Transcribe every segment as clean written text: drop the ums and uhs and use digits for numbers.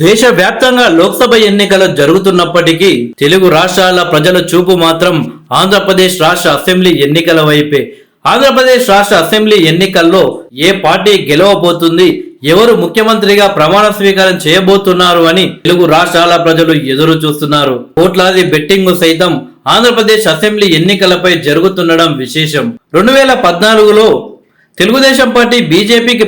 దేశవ్యాప్తంగా లోక్సభ ఎన్నికలు జరుగుతున్నప్పటికీ తెలుగు రాష్ట్రాల ప్రజల చూపు మాత్రం ఆంధ్రప్రదేశ్ రాష్ట్ర అసెంబ్లీ ఎన్నికల వైపే. ఆంధ్రప్రదేశ్ రాష్ట్ర అసెంబ్లీ ఎన్నికల్లో ఏ పార్టీ గెలవబోతుంది, ఎవరు ముఖ్యమంత్రిగా ప్రమాణ స్వీకారం చేయబోతున్నారు అని తెలుగు రాష్ట్రాల ప్రజలు ఎదురు చూస్తున్నారు. కోట్లాది బెట్టింగ్ సైతం ఆంధ్రప్రదేశ్ అసెంబ్లీ ఎన్నికలపై జరుగుతుండడం విశేషం. 2014లో తెలుగుదేశం పార్టీ బీజేపీకి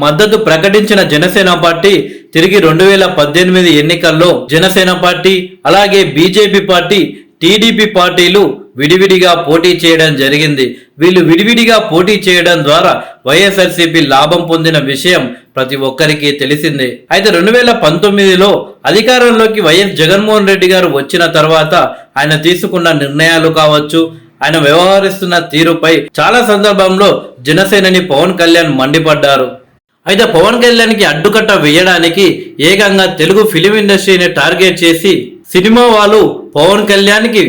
మద్దతు ప్రకటించిన జనసేన పార్టీ తిరిగి 2018 ఎన్నికల్లో జనసేన పార్టీ అలాగే బీజేపీ పార్టీ టీడీపీ పార్టీలు విడివిడిగా పోటీ చేయడం జరిగింది. వీళ్ళు విడివిడిగా పోటీ చేయడం ద్వారా వైఎస్ఆర్సీపీ లాభం పొందిన విషయం ప్రతి ఒక్కరికి తెలిసిందే. అయితే 2019లో అధికారంలోకి వైఎస్ జగన్మోహన్ రెడ్డి గారు వచ్చిన తర్వాత ఆయన తీసుకున్న నిర్ణయాలు కావచ్చు, ఆయన వ్యవహరిస్తున్న తీరుపై చాలా సందర్భంలో జనసేనని పవన్ కళ్యాణ్ మండిపడ్డారు. అయితే పవన్ కళ్యాణ్కి అడ్డుకట్ట వేయడానికి ఏకంగా తెలుగు ఫిలిం ఇండస్ట్రీని టార్గెట్ చేసి సినిమా వాళ్ళు పవన్ కళ్యాణ్కి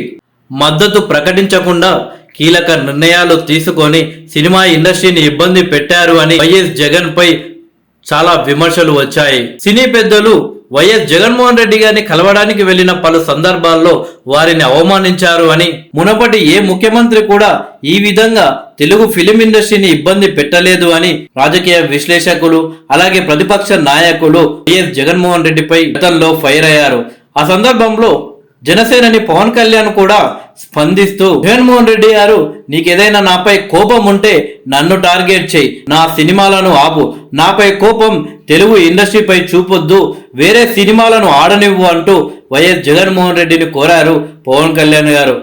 మద్దతు ప్రకటించకుండా కీలక నిర్ణయాలు తీసుకొని సినిమా ఇండస్ట్రీని ఇబ్బంది పెట్టారు అని వైఎస్ జగన్ పై చాలా విమర్శలు వచ్చాయి. సినీ పెద్దలు వైఎస్ జగన్మోహన్ రెడ్డి గారిని కలవడానికి వెళ్లిన పలు సందర్భాల్లో వారిని అవమానించారు అని, మునపటి ఏ ముఖ్యమంత్రి కూడా ఈ విధంగా తెలుగు ఫిలిం ఇండస్ట్రీని ఇబ్బంది పెట్టలేదు అని రాజకీయ విశ్లేషకులు అలాగే ప్రతిపక్ష నాయకులు వైఎస్ జగన్మోహన్ రెడ్డిపై గతంలో ఫైర్ అయ్యారు. ఆ సందర్భంలో జనసేనని పవన్ కళ్యాణ్ కూడా స్పందిస్తూ, జగన్మోహన్ రెడ్డి గారు నీకేదైనా నాపై కోపం ఉంటే నన్ను టార్గెట్ చేయి, నా సినిమాలను ఆపు, నాపై కోపం తెలుగు ఇండస్ట్రీపై చూపొద్దు, వేరే సినిమాలను ఆడనివ్వు అంటూ వైఎస్ జగన్మోహన్ రెడ్డిని కోరారు పవన్ కళ్యాణ్ గారు.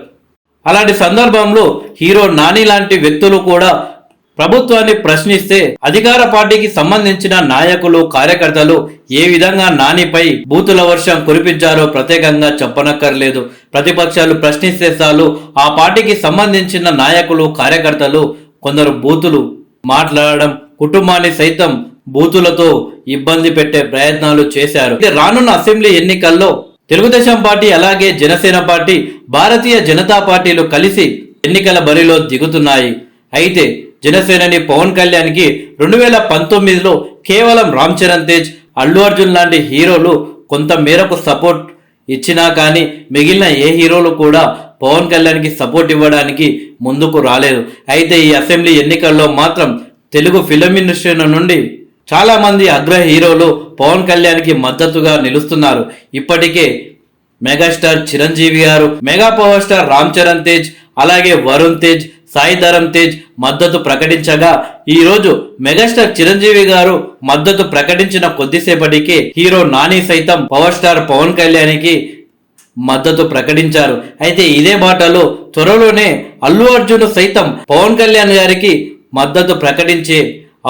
అలాంటి సందర్భంలో హీరో నాని లాంటి వ్యక్తులు కూడా ప్రభుత్వాన్ని ప్రశ్నిస్తే అధికార పార్టీకి సంబంధించిన నాయకులు కార్యకర్తలు ఏ విధంగా నానిపై బూతుల వర్షం కురిపించారో ప్రత్యేకంగా చెప్పనక్కర్లేదు. ప్రతిపక్షాలు ప్రశ్నిస్తే చాలు ఆ పార్టీకి సంబంధించిన నాయకులు కార్యకర్తలు కొందరు బూతులు మాట్లాడడం, కుటుంబాన్ని సైతం బూతులతో ఇబ్బంది పెట్టే ప్రయత్నాలు చేశారు. రానున్న అసెంబ్లీ ఎన్నికల్లో తెలుగుదేశం పార్టీ అలాగే జనసేన పార్టీ భారతీయ జనతా పార్టీలు కలిసి ఎన్నికల బరిలో దిగుతున్నాయి. అయితే జనసేనని పవన్ కళ్యాణ్కి 2019లో కేవలం రామ్ చరణ్ తేజ్, అల్లు అర్జున్ లాంటి హీరోలు కొంత మేరకు సపోర్ట్ ఇచ్చినా కానీ మిగిలిన ఏ హీరోలు కూడా పవన్ కళ్యాణ్కి సపోర్ట్ ఇవ్వడానికి ముందుకు రాలేదు. అయితే ఈ అసెంబ్లీ ఎన్నికల్లో మాత్రం తెలుగు ఫిలిం ఇండస్ట్రీ నుండి చాలా మంది అగ్ర హీరోలు పవన్ కళ్యాణ్కి మద్దతుగా నిలుస్తున్నారు. ఇప్పటికే మెగాస్టార్ చిరంజీవి గారు, mega power star Ram Charan Tej అలాగే వరుణ్ తేజ్, సాయి ధరమ్ తేజ్ మద్దతు ప్రకటించగా ఈ రోజు మెగాస్టార్ చిరంజీవి గారు మద్దతు ప్రకటించిన కొద్దిసేపటికి హీరో నాని సైతం పవర్ స్టార్ పవన్ కళ్యాణ్కి మద్దతు ప్రకటించారు. అయితే ఇదే బాటలో త్వరలోనే అల్లు అర్జున్ సైతం పవన్ కళ్యాణ్ గారికి మద్దతు ప్రకటించే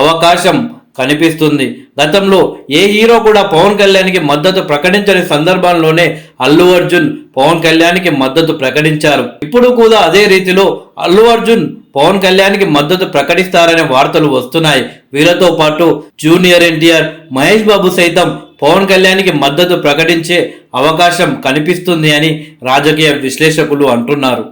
అవకాశం కనిపిస్తుంది. గతంలో ఏ హీరో కూడా పవన్ కళ్యాణ్కి మద్దతు ప్రకటించని సందర్భంలోనే అల్లు అర్జున్ పవన్ కళ్యాణ్కి మద్దతు ప్రకటించారు. ఇప్పుడు కూడా అదే రీతిలో అల్లు అర్జున్ పవన్ కళ్యాణ్కి మద్దతు ప్రకటిస్తారనే వార్తలు వస్తున్నాయి. వీళ్ళతో పాటు జూనియర్ ఎన్టీఆర్, మహేష్ బాబు సైతం పవన్ కళ్యాణ్కి మద్దతు ప్రకటించే అవకాశం కనిపిస్తుంది అని రాజకీయ విశ్లేషకులు అంటున్నారు.